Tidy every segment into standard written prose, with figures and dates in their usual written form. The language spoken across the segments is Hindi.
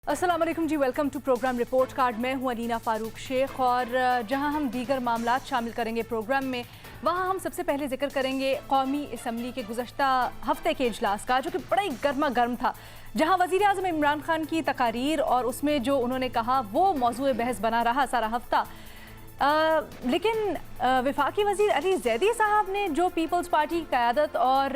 अस्सलाम वालेकुम जी, welcome to program report card. मैं हूं अलीना फारूक शेख और जहां हम दीगर मामलात शामिल करेंगे प्रोग्राम में, वहां हम सबसे पहले जिक्र करेंगे कौमी असम्बली के गुज़श्ता हफ्ते के इजलास का, जो कि बड़ा ही गर्मा गर्म था, जहां वज़ीर आज़म इमरान खान की तकारीर और उसमें जो उन्होंने कहा वो मौजूए बहस बना रहा सारा हफ्ता। लेकिन वफाकी वज़ीर अली ज़ैदी साहब ने जो पीपल्स पार्टी की क़यादत और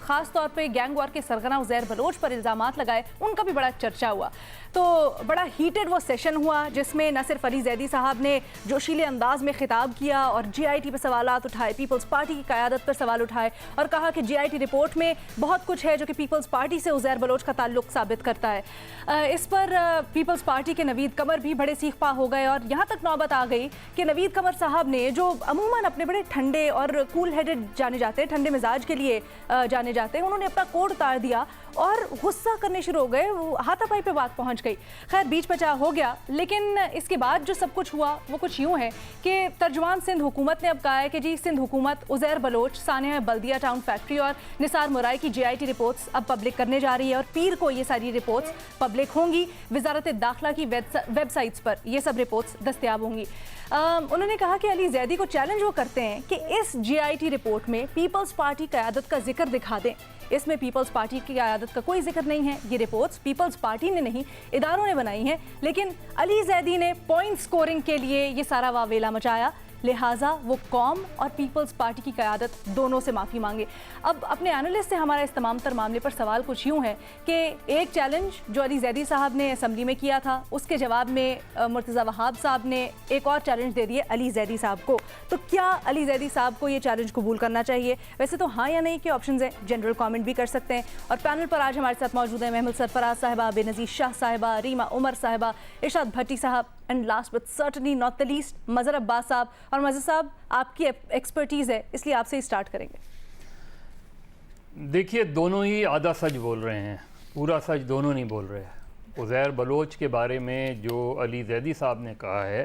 ख़ास तौर पे गैंग वार के सरगना उज़ैर बलोच पर इल्ज़ामात लगाए, उनका भी बड़ा चर्चा हुआ। तो बड़ा हीटेड वो सेशन हुआ जिसमें न सिर्फ अली ज़ैदी साहब ने जोशीले अंदाज में खिताब किया और GIT पर सवालात उठाए, पीपल्स पार्टी की क़यादत पर सवाल उठाए और कहा कि GIT रिपोर्ट में बहुत कुछ है जो कि पीपल्स पार्टी से उज़ैर बलोच का ताल्लुक़ साबित करता है। इस पर पीपल्स पार्टी के नवीद कमर भी बड़े सीख पा हो गए और यहाँ तक नौबत आ गई कि नवीद कमर साहब ने, जो अमूमन अपने बड़े ठंडे और कूल हेडेड जाने जाते हैं, ठंडे मिजाज के लिए जाने जाते हैं, उन्होंने अपना कोड उतार दिया और गुस्सा करने शुरू हो गए। हाथापाई पे बात पहुंच गई। खैर बीच बचाव हो गया, लेकिन इसके बाद जो सब कुछ हुआ वो कुछ यूँ है कि तर्जुमान सिंध हुकूमत ने अब कहा है कि जी सिंध हुकूमत उज़ैर बलोच, सानिया बल्दिया टाउन फैक्ट्री और निसार मुराई की GIT रिपोर्ट्स अब पब्लिक करने जा रही है और पीर को ये सारी रिपोर्ट्स पब्लिक होंगी। वजारत दाखिला की वेबसाइट्स पर ये सब रिपोर्ट्स दस्तयाब होंगी। उन्होंने कहा कि अली ज़ैदी को चैलेंज वो करते हैं कि इस GIT रिपोर्ट में पीपल्स पार्टी क़यादत का जिक्र दिखा दें। इसमें पीपल्स पार्टी की क़यादत का कोई जिक्र नहीं है। ये रिपोर्ट्स पीपल्स पार्टी ने नहीं, इदारों ने बनाई हैं, लेकिन अली ज़ैदी ने पॉइंट स्कोरिंग के लिए ये सारा वावेला मचाया, लिहाजा वो कौम और पीपल्स पार्टी की क़यादत दोनों से माफ़ी मांगे। अब अपने एनालिस्ट से हमारा इस तमाम तर मामले पर सवाल कुछ यूँ है कि एक चैलेंज जो अली ज़ैदी साहब ने असम्बली में किया था, उसके जवाब में मुर्तज़ा वहाब साहब ने एक और चैलेंज दे दिए अली ज़ैदी साहब को। तो क्या अली ज़ैदी साहब को ये चैलेंज कबूल करना चाहिए? वैसे तो हाँ या नहीं के ऑप्शन हैं, जनरल कॉमेंट भी कर सकते हैं। और पैनल पर आज हमारे साथ मौजूद हैं महमूद सरफराज साहिबा, बेनज़ीर शाह साहिबा, रीमा उमर साहिबा, इरशाद भट्टी साहब and last but certainly not the least Mazhar Abbas साहब। और मज़हर साहब, आपकी एक्सपर्टीज़ है, इसलिए आपसे ही स्टार्ट करेंगे। देखिए, दोनों ही आधा सच बोल रहे हैं, पूरा सच दोनों नहीं बोल रहे। उज़ैर बलोच के बारे में जो अली ज़ैदी साहब ने कहा है,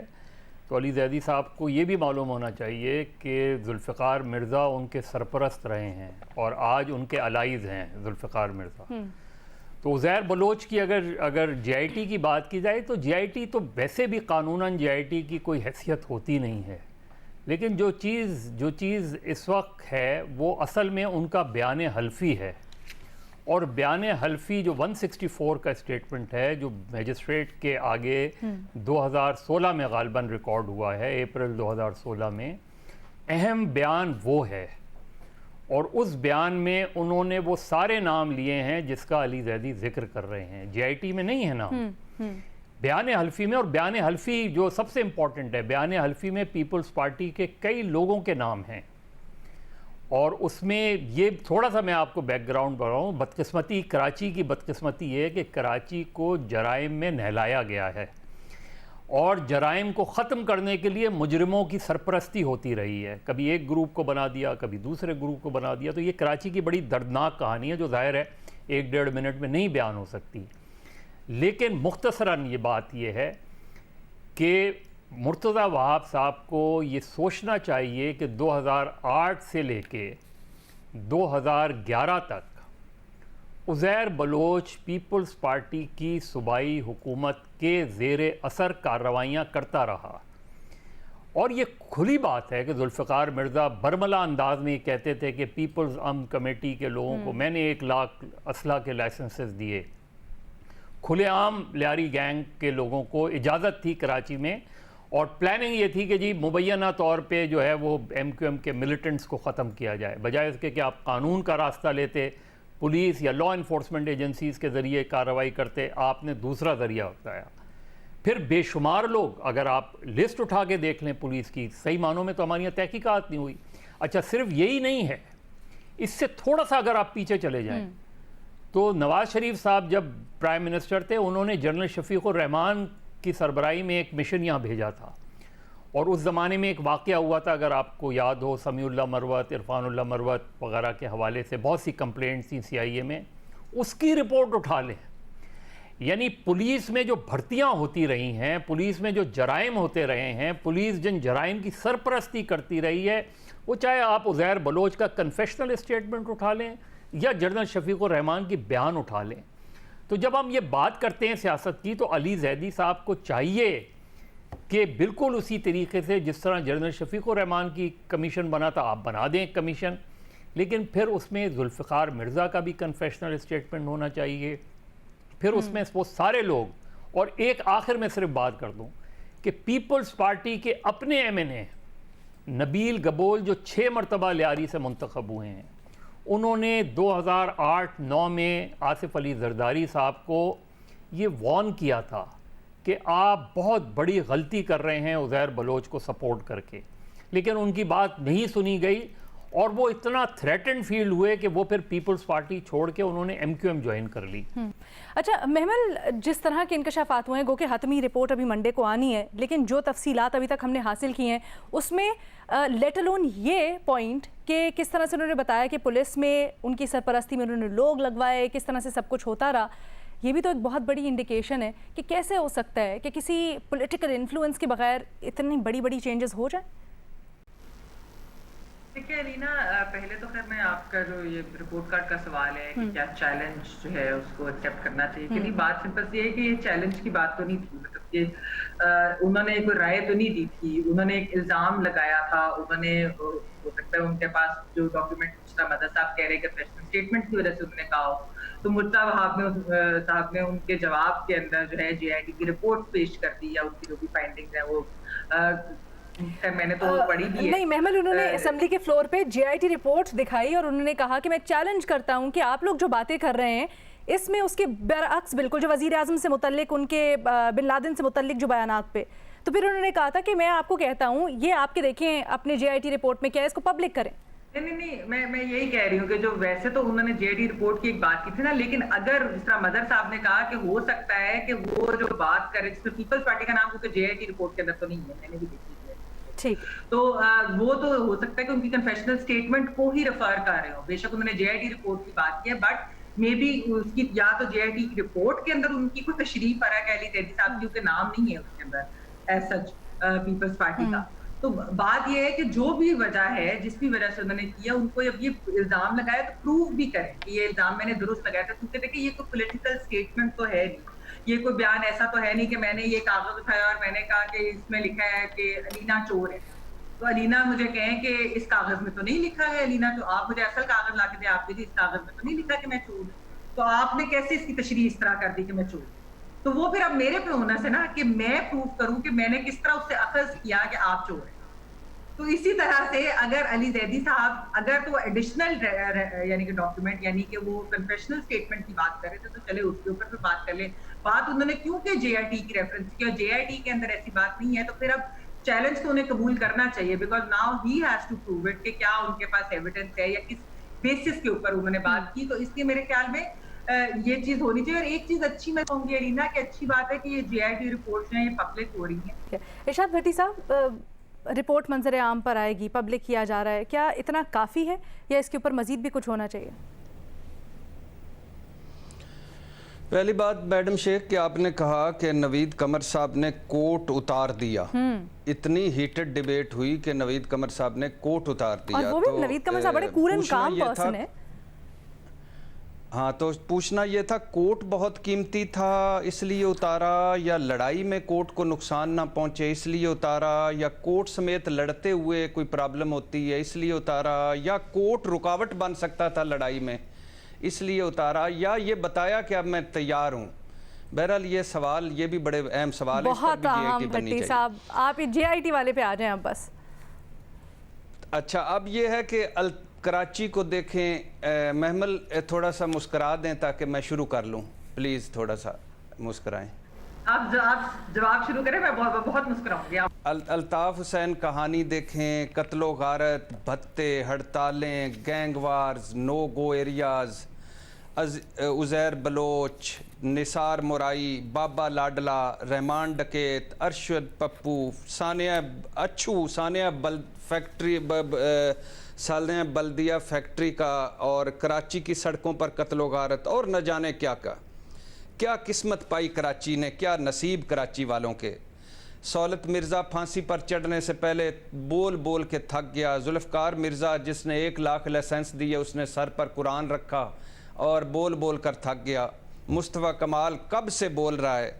तो अली ज़ैदी साहब को ये भी मालूम होना चाहिए कि जुल्फ़िकार मिर्ज़ा उनके सरपरस्त रहे हैं और आज उनके अलाइज़ हैं जुल्फ़िकार मिर्ज़ा। तो उज़ैर बलोच की अगर GIT की बात की जाए तो GIT तो वैसे भी कानूनन GIT की कोई हैसियत होती नहीं है, लेकिन जो चीज़ इस वक्त है वो असल में उनका बयान हल्फी है। और बयान हल्फी जो 164 का स्टेटमेंट है, जो मजिस्ट्रेट के आगे 2016 में गालिबन रिकॉर्ड हुआ है, अप्रैल 2016 में, अहम बयान वो है। और उस बयान में उन्होंने वो सारे नाम लिए हैं जिसका अली ज़ैदी जिक्र कर रहे हैं। GIT में नहीं है नाम, बयान हल्फी में। और बयान हल्फी जो सबसे इम्पॉर्टेंट है, बयान हल्फी में पीपल्स पार्टी के कई लोगों के नाम हैं। और उसमें ये थोड़ा सा मैं आपको बैकग्राउंड बताऊँ। बदकिस्मती, कराची की बदकिस्मती ये है कि कराची को जराइम में नहलाया गया है और जराइम को ख़त्म करने के लिए मुजरिमों की सरपरस्ती होती रही है। कभी एक ग्रुप को बना दिया, कभी दूसरे ग्रुप को बना दिया। तो ये कराची की बड़ी दर्दनाक कहानी है जो ज़ाहिर है 1-1.5 मिनट में नहीं बयान हो सकती। लेकिन मुख्तसरन ये बात ये है कि मुर्तज़ा वहाब साहब को ये सोचना चाहिए कि 2008 से लेके 2011 तक उज़ैर बलोच पीपल्स पार्टी की सूबाई हुकूमत के ज़ेरे असर कार्रवाइयाँ करता रहा। और ये खुली बात है कि जुल्फ़िकार मिर्ज़ा बरमला अंदाज में कहते थे कि पीपल्स अमन कमेटी के लोगों को मैंने 1 लाख असला के लाइसेंसेस दिए। खुलेआम लियारी गैंग के लोगों को इजाज़त थी कराची में और प्लानिंग ये थी कि जी मुबैना तौर पे जो है वो MQM के मिलिटेंट्स को ख़त्म किया जाए। बजाय इसके कि आप कानून का रास्ता लेते, पुलिस या लॉ इन्फोर्समेंट एजेंसीज़ के ज़रिए कार्रवाई करते, आपने दूसरा ज़रिया बताया। फिर बेशुमार लोग, अगर आप लिस्ट उठा के देख लें पुलिस की, सही मानों में तो हमारी यहाँ तहकीकात नहीं हुई। अच्छा, सिर्फ यही नहीं है, इससे थोड़ा सा अगर आप पीछे चले जाएं तो नवाज़ शरीफ साहब जब प्राइम मिनिस्टर थे, उन्होंने जनरल शफीकुर रहमान की सरबराही में एक मिशन यहाँ भेजा था। और उस ज़माने में एक वाक़या हुआ था, अगर आपको याद हो, समीउल्लाह मरवत, इरफानुल्लाह मरवत वगैरह के हवाले से बहुत सी कंप्लेंट्स थी CIA में, उसकी रिपोर्ट उठा लें। यानी पुलिस में जो भर्तियां होती रही हैं, पुलिस में जो जराइम होते रहे हैं, पुलिस जिन जराइम की सरपरस्ती करती रही है, वो चाहे आप उज़ैर बलोच का कन्फेशनल स्टेटमेंट उठा लें या जनरल शफीकुर रहमान की बयान उठा लें, तो जब हम ये बात करते हैं सियासत की, तो अली जैदी साहब को चाहिए कि बिल्कुल उसी तरीके से जिस तरह जनरल शफीकुर रहमान की कमीशन बना था, आप बना दें कमीशन, लेकिन फिर उसमें जुल्फ़िकार मिर्ज़ा का भी कन्फेशनल स्टेटमेंट होना चाहिए, फिर उसमें वो सारे लोग। और एक आखिर में सिर्फ बात कर दूं कि पीपल्स पार्टी के अपने MNA नबील गबोल जो 6 मरतबा लियारी से मुंतखब हुए हैं, उन्होंने 2008-9 में आसिफ अली जरदारी साहब को ये वार्न किया था कि आप बहुत बड़ी गलती कर रहे हैं उज़ैर बलोच को सपोर्ट करके, लेकिन उनकी बात नहीं सुनी गई और वो इतना थ्रेटन फील हुए कि वो फिर पीपल्स पार्टी छोड़ के उन्होंने MQM ज्वाइन कर ली। अच्छा महमल, जिस तरह के इंकशाफात हुए हैं, गो कि हतमी रिपोर्ट अभी मंडे को आनी है, लेकिन जो तफसीलात अभी तक हमने हासिल की हैं उसमें लेट अलोन ये पॉइंट कि किस तरह से उन्होंने बताया कि पुलिस में उनकी सरपरस्ती में उन्होंने लोग लगवाए, किस तरह से सब कुछ होता रहा, ये भी तो एक बहुत बड़ी इंडिकेशन है कि कैसे हो सकता है कि किसी पॉलिटिकल इन्फ्लुएंस के बगैर इतनी बड़ी बड़ी चेंजेस हो जाए। देखिए अलीना, पहले तो खैर मैं आपका जो ये रिपोर्ट कार्ड का सवाल है कि क्या चैलेंज जो है उसको एक्सेप्ट करना चाहिए कि नहीं, बात सिंपल सी है कि ये चैलेंज की बात तो नहीं थी। मतलब कि उन्होंने कोई राय तो नहीं दी थी, उन्होंने एक इल्जाम लगाया था, उन्होंने हो सकता है उनके पास जो डॉक्यूमेंट मुर्तज़ा मदद साहब कह रहे हैं प्रोफेशनल स्टेटमेंट की वजह से उन्होंने कहा हो, तो मुर्तज़ा साहब ने उनके जवाब के अंदर जो है JIT की रिपोर्ट पेश कर दी या उनकी जो भी फाइंडिंग्स है वो मैंने तो पढ़ी भी है। नहीं महमल, उन्होंने असेंबली के फ्लोर पे JIT रिपोर्ट दिखाई और उन्होंने कहा कि मैं चैलेंज करता हूं कि आप लोग जो बातें कर रहे हैं इसमें उसके बरअक्स बिल्कुल जो वजीर आजम से मुतल्लिक, उनके बिन लादेन से मुतल्लिक जो बयानात पे, तो फिर उन्होंने कहा था कि मैं आपको कहता हूँ ये आपके देखें अपने JIT रिपोर्ट में क्या है, इसको पब्लिक करें। नहीं, मैं यही कह रही हूँ कि जो वैसे तो उन्होंने JIT रिपोर्ट की एक बात की थी ना, लेकिन अगर जिस तरह मदर साहब ने कहा कि हो सकता है कि वो जो बात करे जिसमें पीपल्स पार्टी का नाम, क्योंकि JIT रिपोर्ट के अंदर तो नहीं है, मैंने भी देखी है, ठीक, तो वो तो हो सकता है कि उनकी कन्फेशनल स्टेटमेंट को ही रेफर कर रहे हो। बेशक उन्होंने JIT रिपोर्ट की बात की है, बट मे बी उसकी या तो JIT की रिपोर्ट के अंदर उनकी कोई तशरीफ आ रहा है अली जैदी साहब की, उनके नाम नहीं है उसके अंदर एज सच पीपल्स पार्टी का। तो बात ये है कि जो भी वजह है, जिस भी वजह से उन्होंने किया, उनको अब ये इल्जाम लगाया तो प्रूव भी करें कि ये इल्जाम मैंने दुरुस्त लगाया था, क्योंकि देखिए ये कोई पॉलिटिकल स्टेटमेंट तो है नहीं, ये कोई बयान ऐसा तो है नहीं कि मैंने ये कागज उठाया और मैंने कहा कि इसमें लिखा है कि अलीना चोर है, तो अलीना मुझे कहें कि इस कागज में तो नहीं लिखा है अलीना, तो आप मुझे असल कागज ला के दे, आपके इस कागज में तो नहीं लिखा कि मैं चोर, तो आपने कैसे इसकी तशरीह इस तरह कर दी कि मैं चोर। तो वो फिर अब मेरे पे होना से ना कि मैं प्रूव करूं कि मैंने किस तरह उससे अखज़ किया कि आप चोर हैं। तो इसी तरह से अगर अली जैदी साहब अगर तो एडिशनल यानी कि डॉक्यूमेंट यानी कि वो कन्फेशनल स्टेटमेंट की बात कर रहे थे तो चले उसके ऊपर भी बात कर ले। बात उन्होंने क्योंकि JIT की रेफरेंस की और JIT के अंदर ऐसी बात नहीं है, तो फिर अब चैलेंज तो उन्हें कबूल करना चाहिए, because now he has to prove it कि क्या उनके पास एविडेंस है या किस बेसिस के ऊपर उन्होंने बात की। तो इसलिए मेरे ख्याल में ये चीज होनी चाहिए। और एक चीज अच्छी मैं कहूंगी अलीना कि अच्छी बात है कि ये JIT रिपोर्ट्स जो है ये पब्लिक हो रही है। इरशाद भट्टी साहब, रिपोर्ट मंजर आम पर आएगी, पब्लिक किया जा रहा है, क्या इतना काफ़ी है या इसके ऊपर मजीद भी कुछ होना चाहिए? पहली बात मैडम शेख कि आपने कहा कि नवीद कमर साहब ने कोट उतार दिया, इतनी हीटेड डिबेट हुई कि नवीद कमर साहब ने कोट उतार दिया, और वो भी नवीद कमर साहब बड़े कूल एंड काम पर्सन है। हाँ, तो पूछना ये था कोट बहुत कीमती था इसलिए उतारा, या लड़ाई में कोट को नुकसान ना पहुंचे इसलिए उतारा, या कोट समेत लड़ते हुए कोई प्रॉब्लम होती है इसलिए उतारा, या कोट रुकावट बन सकता था लड़ाई में इसलिए उतारा, या ये बताया कि अब मैं तैयार हूँ। बहरहाल ये सवाल, ये भी बड़े अहम सवाल है। बहुत अहम भट्टी साहब, आप JIT वाले पे आ जाएं अब बस। अच्छा, अब ये है कि कराची को देखें, महमल थोड़ा सा मुस्करा दें ताकि मैं शुरू कर लूं, प्लीज़ थोड़ा सा मुस्कराएं। आप जवाब शुरू करें, मैं बहुत मुस्कुराऊंगी। अल्ताफ़ हुसैन कहानी देखें, कत्लो गारत, भत्ते, हड़तालें, गैंग वार्स, नो गो एरियाज़, उज़ैर बलोच, निसार मुराई, बाबा लाडला, रहमान डकेत, अरशद पप्पू, सानिया अच्छू, सानिया बल्दिया फैक्ट्री का, और कराची की सड़कों पर कत्लो गारत, और न जाने क्या किस्मत पाई कराची ने, क्या नसीब कराची वालों के। सौलत मिर्ज़ा फांसी पर चढ़ने से पहले बोल बोल के थक गया। जुल्फ़कार मिर्ज़ा जिसने 1 लाख लाइसेंस दिए उसने सर पर कुरान रखा और बोल बोल कर थक गया। मुस्तफ़ा कमाल कब से बोल रहा है,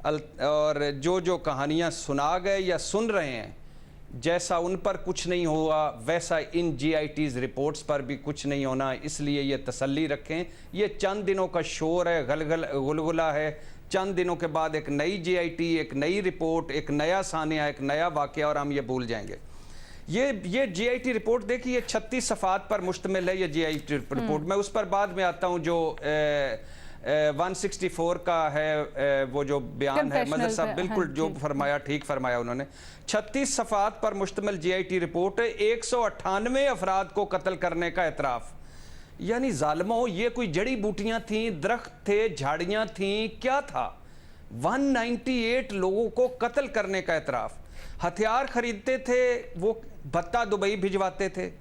और जो कहानियाँ सुना गए या सुन रहे हैं, जैसा उन पर कुछ नहीं हुआ वैसा इन GIT's रिपोर्ट्स पर भी कुछ नहीं होना। इसलिए ये तसल्ली रखें, ये चंद दिनों का शोर है, गुलगुला है। चंद दिनों के बाद एक नई GIT, एक नई रिपोर्ट, एक नया सानिया, एक नया वाक़या, और हम ये भूल जाएंगे। ये GIT रिपोर्ट देखिए 36 सफ़ात पर मुश्तमिल है। ये GIT रिपोर्ट, मैं उस पर बाद में आता हूँ। जो 164 का है वो जो बयान है, मजहर साहब बिल्कुल जो फरमाया, ठीक फरमाया उन्होंने। 36 सफ़ात पर मुश्तमिल GIT रिपोर्ट है। 198 अफराद को कत्ल करने का एतराफ़। यानी ज़ालिमों, ये कोई जड़ी बूटियां थीं, दरख्त थे, झाड़ियां थीं, क्या था? 198 लोगों को कत्ल करने का एतराफ़। हथियार खरीदते थे, वो भत्ता दुबई भिजवाते थे,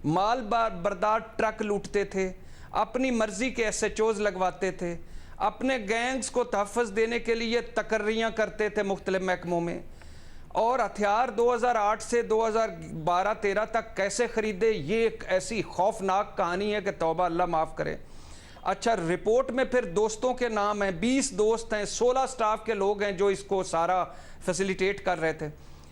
माल बरदार ट्रक लूटते थे, अपनी मर्जी के SHOs लगवाते थे, अपने गैंग्स को तहफ़्फ़ुज़ देने के लिए तकर्रियाँ करते थे मुख्तलिफ महकमों में। और हथियार 2008 से 2012-13 तक कैसे ख़रीदे, ये एक ऐसी खौफनाक कहानी है कि तौबा, अल्लाह माफ़ करे। अच्छा, रिपोर्ट में फिर दोस्तों के नाम हैं, 20 दोस्त हैं, 16 स्टाफ के लोग हैं जो इसको सारा फैसिलिटेट कर रहे थे।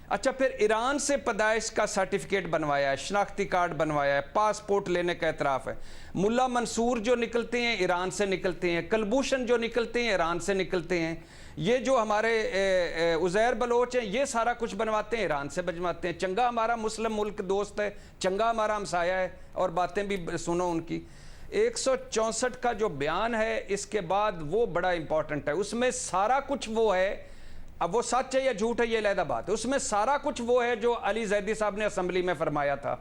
अच्छा, फिर ईरान से पैदाइश का सर्टिफिकेट बनवाया है, शनाख्ती कार्ड बनवाया है, पासपोर्ट लेने का एतराफ़ है। मुल्ला मंसूर जो निकलते हैं ईरान से निकलते हैं, कलभूषण जो निकलते हैं ईरान से निकलते हैं, ये जो हमारे उज़ैर बलोच हैं ये सारा कुछ बनवाते हैं, ईरान से बनवाते हैं। चंगा हमारा मुस्लिम मुल्क दोस्त है, चंगा हमारा हमसाया है, और बातें भी सुनो उनकी। 164 का जो बयान है, इसके बाद वो बड़ा इंपॉर्टेंट है। उसमें सारा कुछ वो है, अब वो सच है या झूठ है ये अलग बात है, उसमें सारा कुछ वो है जो अली जैदी साहब ने असम्बली में फरमाया था।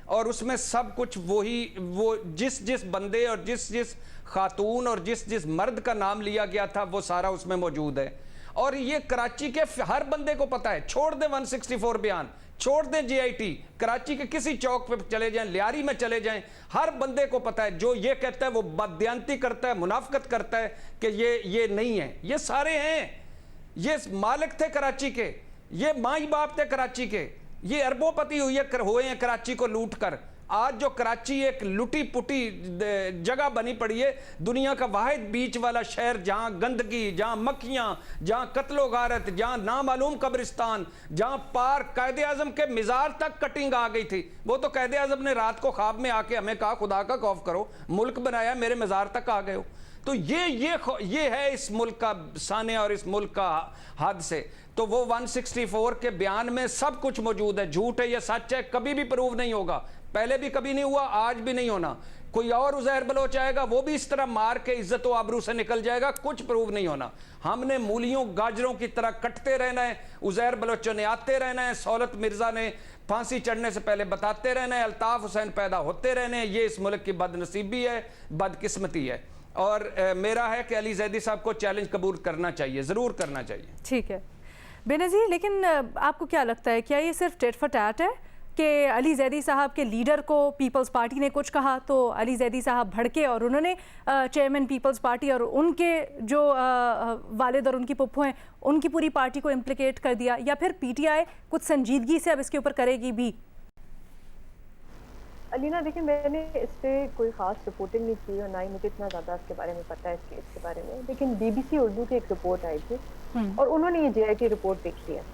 और उसमें सब कुछ वो जिस बंदे और जिस खातून और जिस मर्द का नाम लिया गया था वो सारा उसमें मौजूद है। और ये कराची के हर बंदे को पता है। छोड़ दे 164 बयान, छोड़ दे GIT, कराची के किसी चौक पे चले जाएं, लियारी में चले जाएं, हर बंदे को पता है। जो ये कहता है वो बददियानती करता है, मुनाफकत करता है कि ये नहीं है। ये सारे हैं, ये मालिक थे कराची के, ये माई बाप थे कराची के, ये अरबोपति हुए हैं कराची को लूट कर। आज जो कराची एक लुटी पुटी जगह बनी पड़ी है, दुनिया का वाहिद बीच वाला शहर जहां गंदगी, जहां मक्खियां, जहां कत्लो गारत, जहां नामालूम कब्रिस्तान, जहां पार कायदे आजम के मिजार तक कटिंग आ गई थी। वो तो कायदे आजम ने रात को ख्वाब में आके हमें कहा खुदा का खौफ करो, मुल्क बनाया, मेरे मिजार तक आ गए हो। तो ये है इस मुल्क का सानिया और इस मुल्क का हद से। तो वो 164 के बयान में सब कुछ मौजूद है। झूठ है या सच है कभी भी प्रूव नहीं होगा, पहले भी कभी नहीं हुआ, आज भी नहीं होना। कोई और उज़ैर बलोच आएगा, वो भी इस तरह मार के इज्जत व आबरू से निकल जाएगा, कुछ प्रूव नहीं होना। हमने मूलियों गाजरों की तरह कटते रहना है, उज़ैर बलोचों ने आते रहना है, सौलत मिर्जा ने फांसी चढ़ने से पहले बताते रहना है, अल्ताफ़ हुसैन पैदा होते रहने हैं। ये इस मुल्क की बदनसीबी है, बदकिस्मती है। और मेरा है कि अली जैदी साहब को चैलेंज कबूल करना चाहिए, ज़रूर करना चाहिए। ठीक है बेनज़ीर, लेकिन आपको क्या लगता है, क्या ये सिर्फ टेट फॉर टैट है कि अली जैदी साहब के लीडर को पीपल्स पार्टी ने कुछ कहा तो अली जैदी साहब भड़के और उन्होंने चेयरमैन पीपल्स पार्टी और उनके जो वालिद और उनकी पुप्पो हैं उनकी पूरी पार्टी को इम्प्लिकेट कर दिया, या फिर PTI कुछ संजीदगी से अब इसके ऊपर करेगी भी? अलीना देखिए, मैंने इस पर कोई ख़ास रिपोर्टिंग नहीं की और ना ही मुझे इतना ज़्यादा इसके बारे में पता है, इस केस के बारे में। लेकिन BBC उर्दू की एक रिपोर्ट आई थी और उन्होंने ये JIT रिपोर्ट देखी है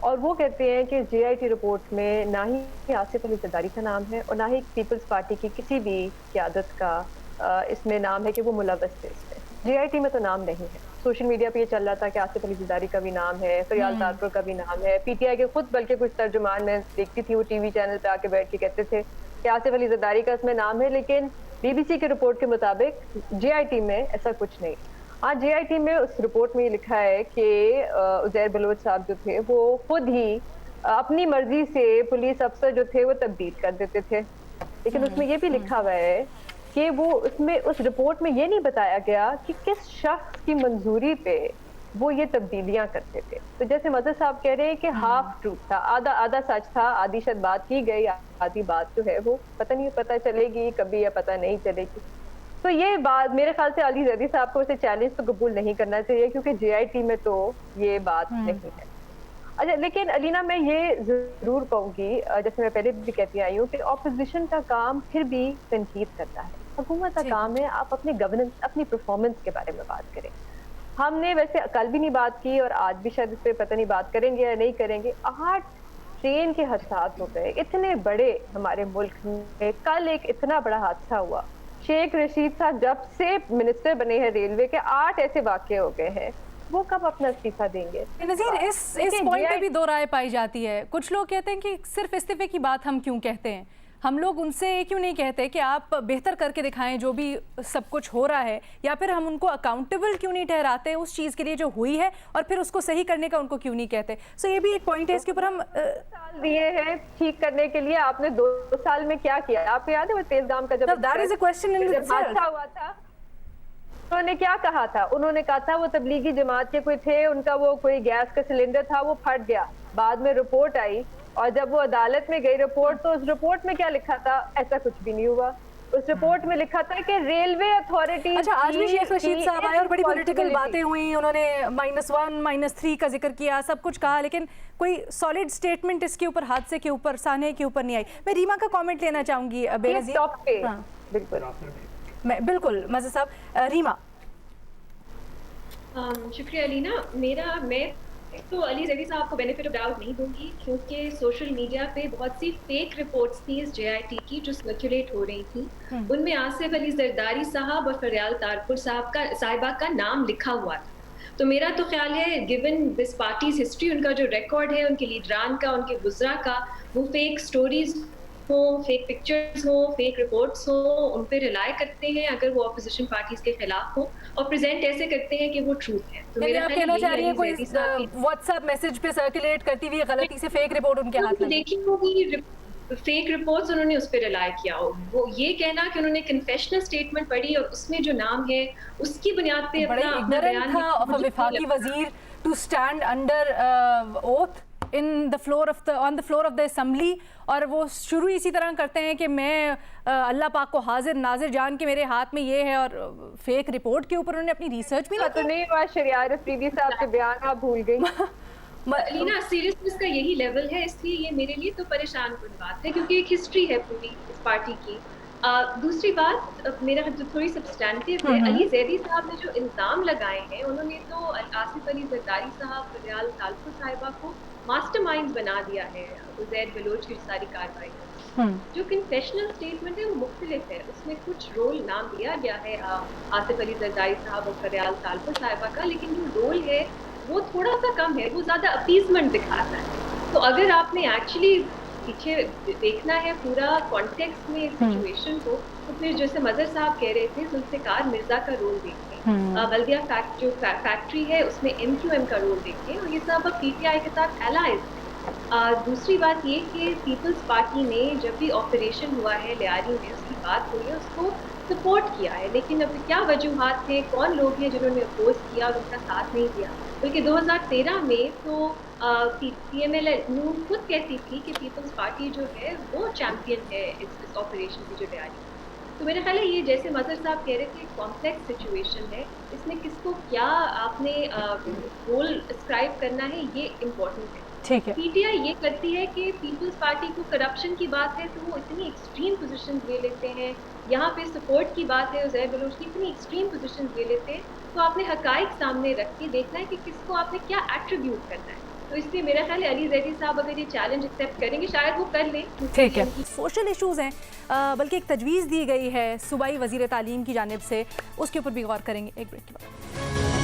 और वो कहते हैं कि JIT रिपोर्ट में ना ही आसिफ अली ज़रदारी का नाम है और ना ही पीपल्स पार्टी की किसी भी क़यादत का इसमें नाम है कि वो मुलव्वस थे इसमें। JIT में तो नाम नहीं है। सोशल मीडिया पे ये चल रहा था कि आसिफ अली ज़रदारी का भी नाम है, फरियाल तारपुर का भी नाम है। PTI के खुद बल्कि कुछ तर्जुमान मैं देखती थी, वो TV चैनल पे आके बैठ के कहते थे कि आसिफ अली ज़रदारी का इसमें नाम है, लेकिन BBC की रिपोर्ट के मुताबिक JIT में ऐसा कुछ नहीं। हाँ, JIT में उस रिपोर्ट में ये लिखा है कि उज़ैर बलोच साहब जो थे वो खुद ही अपनी मर्जी से पुलिस अफसर जो थे वो तब्दील कर देते थे। लेकिन उसमें ये भी लिखा हुआ है कि वो उसमें उस रिपोर्ट में ये नहीं बताया गया कि किस शख्स की मंजूरी पे वो ये तब्दीलियां करते थे। तो जैसे मज़हर साहब कह रहे हैं कि हाफ ट्रूथ था, आधा सच था, आधी शायद बात की गई, आधी बात जो है वो पता चलेगी कभी या पता नहीं चलेगी। तो ये बात मेरे ख्याल से अली जैदी साहब को इसे चैलेंज तो कबूल नहीं करना चाहिए, क्योंकि JIT में तो ये बात नहीं है। अच्छा, लेकिन अलीना मैं ये जरूर कहूँगी, जैसे मैं पहले भी कहती आई हूँ कि ऑपोजिशन का काम फिर भी तनकीद करता है। हुकूमत का काम है आप अपनी गवर्नेंस, अपनी परफॉर्मेंस के बारे में बात करें। हमने वैसे कल भी नहीं बात की और आज भी शायद इस पे पता नहीं बात करेंगे या नहीं करेंगे। 8 ट्रेन के हादसा हो गए इतने बड़े हमारे मुल्क में। कल एक इतना बड़ा हादसा हुआ, शेख रशीद साहब जब से मिनिस्टर बने हैं रेलवे के 8 ऐसे वाक़े हो गए हैं। वो कब अपना इस्तीफा देंगे? नज़ीर, इस पॉइंट पे भी दो राय पाई जाती है। कुछ लोग कहते हैं कि सिर्फ इस्तीफे की बात हम क्यों कहते हैं, हम लोग उनसे क्यों नहीं कहते कि आप बेहतर करके दिखाएं जो भी सब कुछ हो रहा है, या फिर हम उनको अकाउंटेबल क्यों नहीं ठहराते उस चीज़ के लिए जो हुई है और फिर उसको सही करने का उनको क्यों नहीं कहते। सो ये भी एक पॉइंट है, इसके ऊपर हम साल दिए हैं ठीक करने के लिए। आपने 2 साल में क्या किया? आपको याद है वो तेजगाम का जब हादसा हुआ था, उन्होंने क्या कहा था? उन्होंने कहा था वो तबलीगी जमात के कोई थे, उनका वो कोई गैस का सिलेंडर था वो फट गया। बाद में रिपोर्ट आई और जब वो अदालत में गई रिपोर्ट, तो उस रिपोर्ट में क्या लिखा था? ऐसा कुछ भी नहीं हुआ। उस रिपोर्ट में लिखा था कि रेलवे अथॉरिटी। अच्छा, आज भी शेख रशीद साहब आए और बड़ी पॉलिटिकल बातें हुई, उन्होंने -1 -3 का जिक्र किया, सब कुछ कहा, लेकिन कोई सॉलिड स्टेटमेंट इसके ऊपर, हादसे के ऊपर, सानहे के ऊपर नहीं आई। मैं रीमा का कमेंट लेना चाहूंगी बेनज़ीर। हाँ, बिल्कुल मज़े साहब। रीमा। शुक्रिया अलीना। मैं तो अली जैदी साहब को बेनिफिट ऑफ डाउट नहीं दूंगी, क्योंकि सोशल मीडिया पे बहुत सी फेक रिपोर्ट्स थी इस JIT की जो सर्कुलेट हो रही थी। उनमें आसिफ अली जरदारी साहब और फरियाल तारपुर साहिबा का नाम लिखा हुआ था। तो मेरा तो ख्याल है गिवन दिस पार्टीज हिस्ट्री, उनका जो रिकॉर्ड है उनके लीडरान का, उनके गुजरा का, वो फेक स्टोरीज हो, फेक पिक्चर्स हो, फेक रिपोर्ट्स हो, उन पे रिलाय करते हैं अगर वो ऑपोजिशन पार्टीज के खिलाफ हो, और प्रेजेंट ऐसे करते हैं कि वो ट्रूथ है। तो मेरा कहना चाह रही है कोई व्हाट्सएप मैसेज पे सर्कुलेट करती हुई गलती से फेक रिपोर्ट उनके हाथ में देखी होगी, फेक रिपोर्ट्स उन्होंने उस पर रिलाय किया हो। वो ये कहना कि उन्होंने कन्फेशनल स्टेटमेंट पढ़ी और उसमें जो नाम है उसकी बुनियाद पे अपना बयान था ऑफ अ वफाकी वजीर to stand under oath in the floor of the on the floor of the assembly, और वो शुरू इसी तरह करते हैं कि मैं अल्लाह पाक को हाजिर नाजिर जान के मेरे हाथ में ये है, और फेक रिपोर्ट के ऊपर उन्होंने अपनी रिसर्च भी तो नहीं हुआ। शरियार अफरीदी साहब के बयान आप भूल गई। लीना, सीरियसनेस का यही लेवल है, इसलिए ये मेरे लिए तो परेशान कुन बात है, क्योंकि एक हिस्ट्री है पूरी इस पार्टी की। दूसरी बात मेरा जो थोड़ी सब्सटैंटिव है, अली जैदी साहब ने जो इल्ज़ाम लगाए हैं, उन्होंने तो आसिफ अली जरदारी साहब, फरियाल तारपुर साहिबा को मास्टरमाइंड बना दिया है उज़ैर बलोच की सारी कार्रवाई। जो कन्फेशनल स्टेटमेंट है वो मुख्तलिफ है, उसमें कुछ रोल नाम दिया गया है आसिफ अली जरदारी साहब और फरियाल तारपुर साहिबा का, लेकिन जो रोल है वो थोड़ा सा कम है, वो ज़्यादा अपीजमेंट दिखाता है। तो अगर आपने एक्चुअली पीछे देखना है पूरा कॉन्टेक्स्ट में सिचुएशन को, तो फिर जैसे मजहर साहब कह रहे थे, जुल्फ़िकार मिर्जा का रोल देखें, बल्दिया फैक्ट्री है उसमें MQM का रोल देखें, और ये सब अब PTI के साथ एलाइज। दूसरी बात ये कि पीपल्स पार्टी ने जब भी ऑपरेशन हुआ है लियारी में, उसकी बात हुई है, उसको सपोर्ट किया है, लेकिन अब क्या वजूहात थे, कौन लोग हैं जिन्होंने अपोज किया और उनका साथ नहीं दिया। बल्कि 2013 में तो PML नून खुद कहती थी कि पीपल्स पार्टी जो है वो चैम्पियन है इस ऑपरेशन की जो तैयारी। तो मेरा ख्याल है ये जैसे मजहर साहब कह रहे थे, कॉम्प्लेक्स सिचुएशन है, इसमें किसको क्या आपने रोल अस्क्राइब करना है ये इम्पोर्टेंट है। ठीक है। PTI ये करती है कि पीपल्स पार्टी को करप्शन की बात है तो वो इतनी एक्सट्रीम पोजीशन ले लेते हैं, यहाँ पे सपोर्ट की बात है उज़ैर बलोच की, इतनी एक्सट्रीम पोजीशन ले लेते हैं। तो आपने हकाइक सामने रख के देखना है कि किसको आपने क्या एट्रीब्यूट करना है। तो इसलिए मेरा ख्याल है अली जैदी साहब अगर ये चैलेंज एक्सेप्ट करेंगे शायद वो कर लें। ठीक है। सोशल इश्यूज़ हैं, बल्कि एक तजवीज़ दी गई है सूबाई वज़ीर तालीम की जानिब से, उसके ऊपर भी गौर करेंगे एक ब्रेक के बाद।